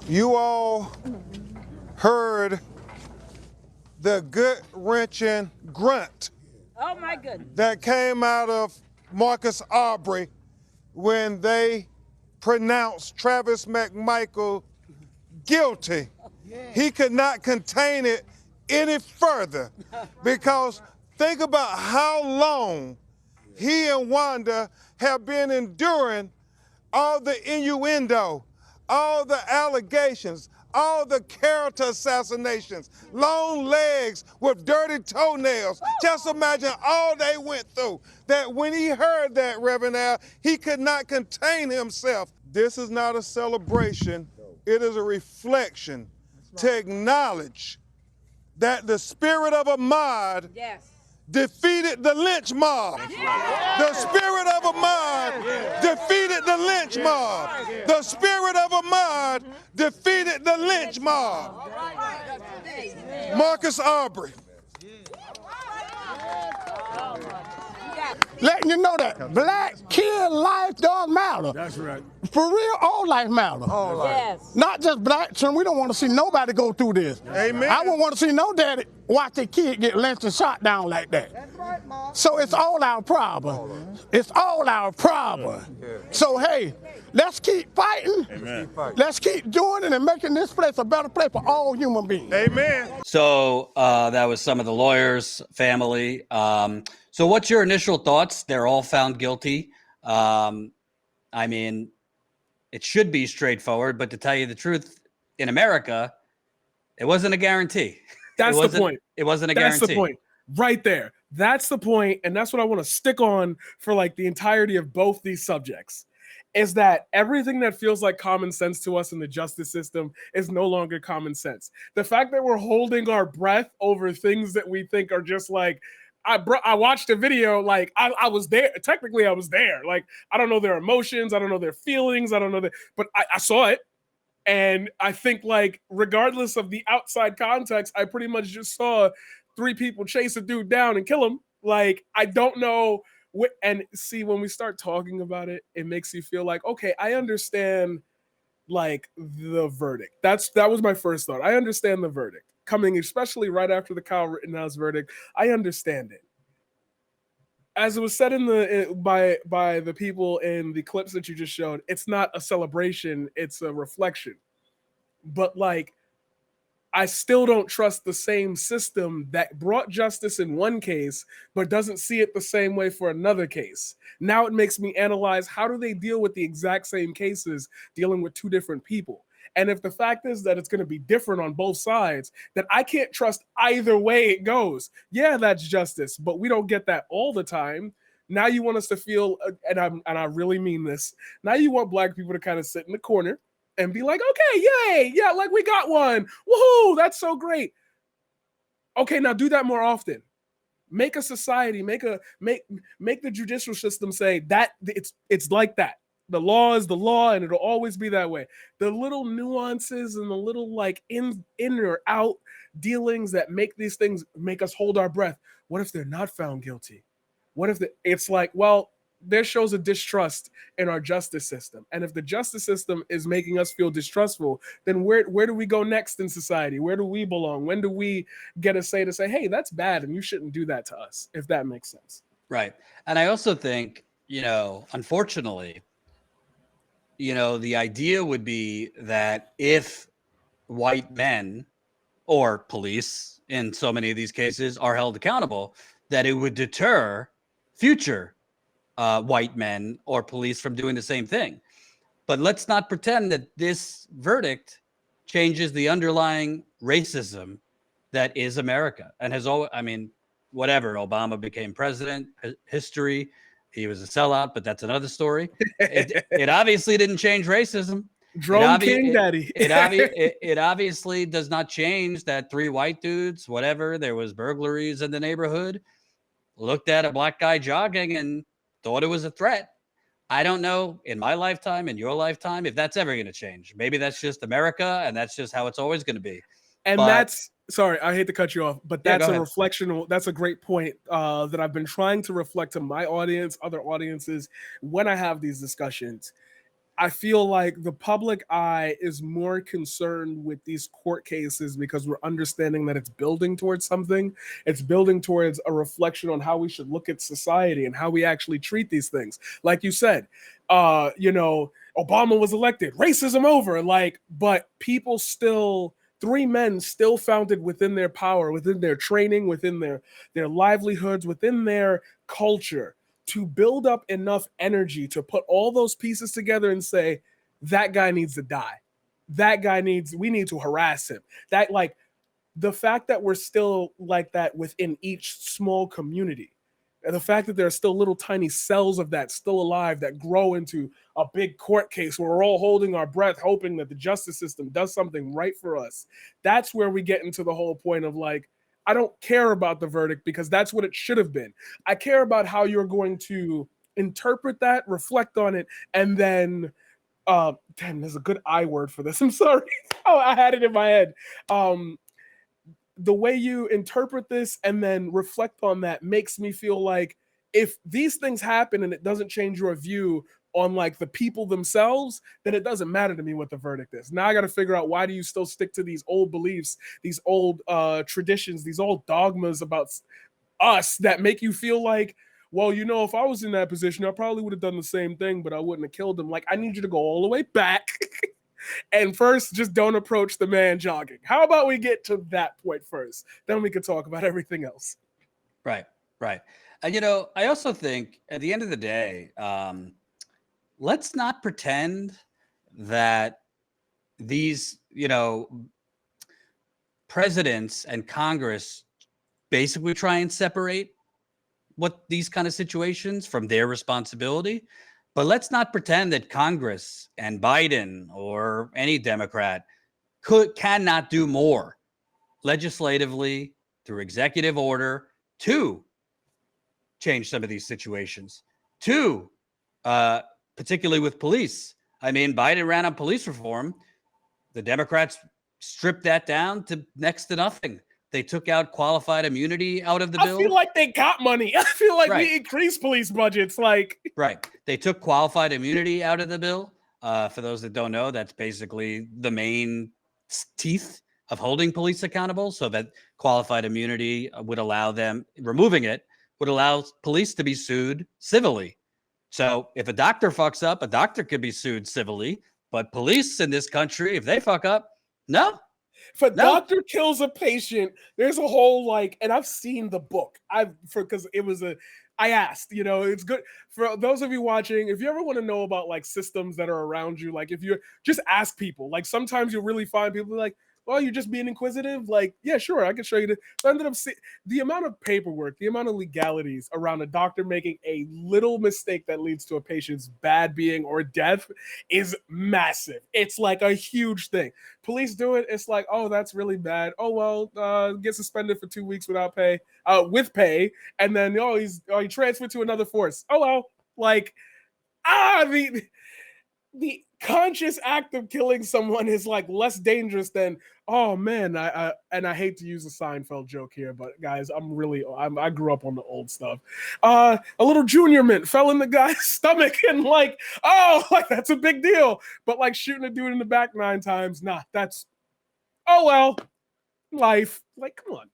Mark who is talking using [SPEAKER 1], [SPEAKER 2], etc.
[SPEAKER 1] You all heard the gut-wrenching grunt
[SPEAKER 2] Oh my goodness.
[SPEAKER 1] that came out of Marcus Aubrey when they pronounced Travis McMichael guilty. He could not contain it any further because think about how long he and Wanda have been enduring all the innuendo, all the allegations, all the character assassinations, long legs with dirty toenails. Just imagine all they went through. That when he heard that, Reverend Al, he could not contain himself. This is not a celebration. It is a reflection to acknowledge that the spirit of Ahmaud defeated the lynch mob. The spirit of Ahmaud defeated the lynch mob. The spirit of Ahmaud defeated the lynch mob. Marcus Aubrey.
[SPEAKER 3] Letting you know that black kid life does matter.
[SPEAKER 4] That's right.
[SPEAKER 3] For real, all life matter.
[SPEAKER 1] All life.
[SPEAKER 2] Yes.
[SPEAKER 3] Not just black children. We don't want to see nobody go through this.
[SPEAKER 1] Amen.
[SPEAKER 3] I wouldn't want to see no daddy watch their kid get lynched and shot down like that. That's right, Mom. So it's all our problem. It's all our problem. So hey, let's keep fighting.
[SPEAKER 4] Amen.
[SPEAKER 3] Let's keep doing it and making this place a better place for all human beings.
[SPEAKER 1] Amen.
[SPEAKER 5] So that was some of the lawyers' family. So what's your initial thoughts? They're all found guilty. I mean, it should be straightforward, but to tell you the truth, in America, it wasn't a guarantee.
[SPEAKER 4] That's the point.
[SPEAKER 5] It wasn't a
[SPEAKER 4] That's
[SPEAKER 5] guarantee.
[SPEAKER 4] the point. Right there. That's the point, and that's what I want to stick on for like the entirety of both these subjects. Is that everything that feels like common sense to us in the justice system is no longer common sense. The fact that we're holding our breath over things that we think are just like, I watched a video, like I was there. Technically, I was there. Like, I don't know their emotions. I don't know their feelings. I don't know that, but I saw it. And I think like, regardless of the outside context, I pretty much just saw 3 people chase a dude down and kill him. Like, I don't know. And see, when we start talking about it, it makes you feel like, okay, I understand like the verdict. That was my first thought. I understand the verdict coming, especially right after the Kyle Rittenhouse verdict. I understand it. As it was said by the people in the clips that you just showed, it's not a celebration, it's a reflection. But like, I still don't trust the same system that brought justice in one case, but doesn't see it the same way for another case. Now it makes me analyze, how do they deal with the exact same cases dealing with 2 different people? And if the fact is that it's going to be different on both sides, that I can't trust either way it goes. Yeah, that's justice, but we don't get that all the time. Now you want us to feel, and I really mean this, now you want Black people to kind of sit in the corner and be like, okay, yay, yeah, like we got one. Woohoo, that's so great. Okay, now do that more often. Make a society, make the judicial system say that it's like that. The law is the law, and it'll always be that way. The little nuances and the little like in or out dealings that make these things make us hold our breath. What if they're not found guilty? What if it's like, well, there shows a distrust in our justice system. And if the justice system is making us feel distrustful, then where do we go next in society? Where do we belong? When do we get a say to say, hey, that's bad and you shouldn't do that to us, if that makes sense?
[SPEAKER 5] Right. And I also think, unfortunately, the idea would be that if white men or police in so many of these cases are held accountable, that it would deter future white men or police from doing the same thing. But let's not pretend that this verdict changes the underlying racism that is America and has always, whatever, Obama became president, history, he was a sellout, but that's another story. It obviously didn't change racism.
[SPEAKER 4] Drone King Daddy.
[SPEAKER 5] It obviously does not change that 3 white dudes, whatever, there was burglaries in the neighborhood, looked at a Black guy jogging and thought it was a threat. I don't know in my lifetime, in your lifetime, if that's ever going to change. Maybe that's just America and that's just how it's always going to be.
[SPEAKER 4] And that's, sorry, I hate to cut you off, but that's a reflection. That's a great point that I've been trying to reflect to my audience, other audiences, when I have these discussions. I feel like the public eye is more concerned with these court cases because we're understanding that it's building towards something. It's building towards a reflection on how we should look at society and how we actually treat these things. Like you said, Obama was elected, racism over, but people still, three men still found it within their power, within their training, within their livelihoods, within their culture to build up enough energy to put all those pieces together and say, that guy needs to die. We need to harass him. The fact that we're still like that within each small community, and the fact that there are still little tiny cells of that still alive that grow into a big court case where we're all holding our breath, hoping that the justice system does something right for us. That's where we get into the whole point of I don't care about the verdict because that's what it should have been. I care about how you're going to interpret that, reflect on it, and then, damn, there's a good I word for this. I'm sorry. Oh, I had it in my head. The way you interpret this and then reflect on that makes me feel like if these things happen and it doesn't change your view on the people themselves, then it doesn't matter to me what the verdict is. Now I got to figure out, why do you still stick to these old beliefs, these old traditions, these old dogmas about us that make you feel like, well, if I was in that position, I probably would have done the same thing, but I wouldn't have killed him. I need you to go all the way back and first just don't approach the man jogging. How about we get to that point first? Then we can talk about everything else.
[SPEAKER 5] Right. And, I also think at the end of the day, let's not pretend that these, presidents and Congress basically try and separate what these kind of situations from their responsibility. But let's not pretend that Congress and Biden or any Democrat cannot do more legislatively through executive order to change some of these situations, particularly with police. I mean, Biden ran on police reform. The Democrats stripped that down to next to nothing. They took out qualified immunity out of the bill.
[SPEAKER 4] I feel like they got money. I feel like we increased police budgets. Right.
[SPEAKER 5] They took qualified immunity out of the bill. For those that don't know, that's basically the main teeth of holding police accountable, so that qualified immunity would allow them, removing it would allow police to be sued civilly. So if a doctor fucks up, a doctor could be sued civilly, but police in this country, if they fuck up, no.
[SPEAKER 4] If a doctor kills a patient, there's a whole and I've seen the book. Because it was I asked, it's good for those of you watching. If you ever want to know about systems that are around you, if you just ask people, sometimes you'll really find people like, well, you're just being inquisitive. Yeah, sure, I can show you this. So I ended up seeing the amount of paperwork, the amount of legalities around a doctor making a little mistake that leads to a patient's bad being or death is massive. It's a huge thing. Police do it. It's oh, that's really bad. Oh, well, get suspended for 2 weeks without pay, with pay. And then, he transferred to another force. Oh, well, the conscious act of killing someone is less dangerous than, oh man, I hate to use a Seinfeld joke here, but guys, I grew up on the old stuff. A little junior mint fell in the guy's stomach and that's a big deal. But shooting a dude in the back 9 times, nah, that's, oh well, life. Come on.